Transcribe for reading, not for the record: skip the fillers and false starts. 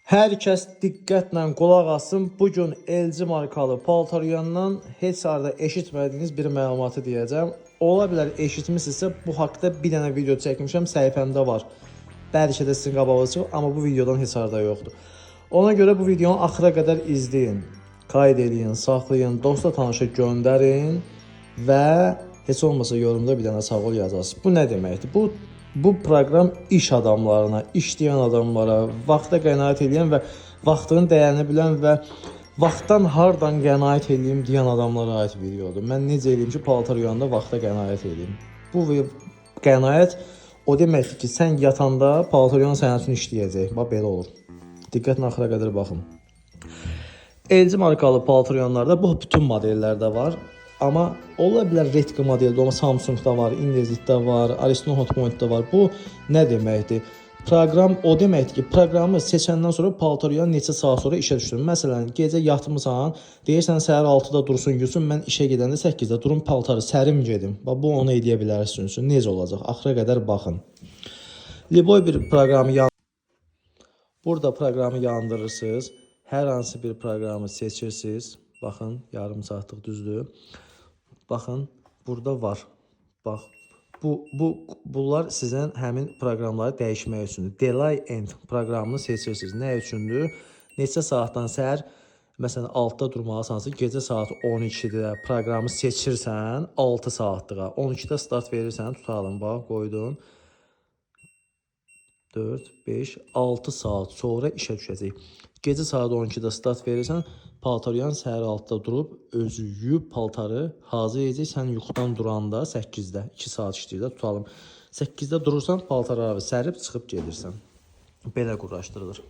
Hər kəs diqqətlə qulaq asın. Bugün LG markalı paltaryandan heç arada eşitmədiyiniz bir məlumatı deyəcəm. Ola bilər eşitmisinizsə, bu haqda bir dənə video çəkmişəm, səhifəmdə var. Bəlkə də sizin qabağınıza çıxıb, amma bu videodan heç arada yoxdur. Ona görə bu videonu axıra qədər izləyin, qayd edin, saxlayın, dosta tanışa göndərin və heç olmasa yorumda bir dənə sağ ol yazarsınız. Bu nə deməkdir? Bu proqram iş adamlarına, işləyən adamlara, vaxta qənaət edən və vaxtının dəyərini bilən və vaxtdan hardan qənaət edeyim deyən adamlara aid videodur. Mən necə eləyim ki, paltar yuyanda vaxta qənaət edeyim. Bu qənaət o deməkdir ki, sən yatanda paltar yuyan sənin üçün işləyəcək. Bax belə olur. Diqqətlə axıra qədər baxın. LG markalı paltar yuyanlarda bu bütün modellərdə var. Amma ola bilər Redmi modeldə, amma Samsungda var, Indezitdə var, Ariston Hotpointdə var. Bu nə deməkdir? Proqram o deməkdir ki, proqramı seçəndən sonra paltar yuyan neçə saat sonra işə düşürüm. Məsələn, gecə yatmısan, deyirsən səhər 6-da dursun yusun, mən işə gedəndə 8-də durum paltarı sərim gedim. Bax bu onu edə bilərsiniz. Necə olacaq? Axıra qədər baxın. Liboy bir proqramı burada proqramı yandırırsınız. Hər hansı bir proqramı seçirsiniz. Baxın, yarım saatlıq düzdür. Baxın, burada var. Bax, bunlar sizin həmin proqramları dəyişmək üçündür. Delay End proqramını seçirsiniz. Nə üçündür? Neçə saatdan səhər, məsələn, 6-da durmalısansa, gecə saat 12-də proqramı seçirsən, 6 saatlığa. 12-də start verirsən, tutalım, bax, qoydun. 4, 5, 6 saat sonra işə düşəcək. Gecə saat 12-də start verirsən, paltaryan səhər 6-da durub, özü yuyub paltarı hazır edəcək. Sən yuxudan duranda 8-də, 2 saat işləyir, tutalım. 8-də durursan, paltarı sərib çıxıb gedirsən. Belə quraşdırılır.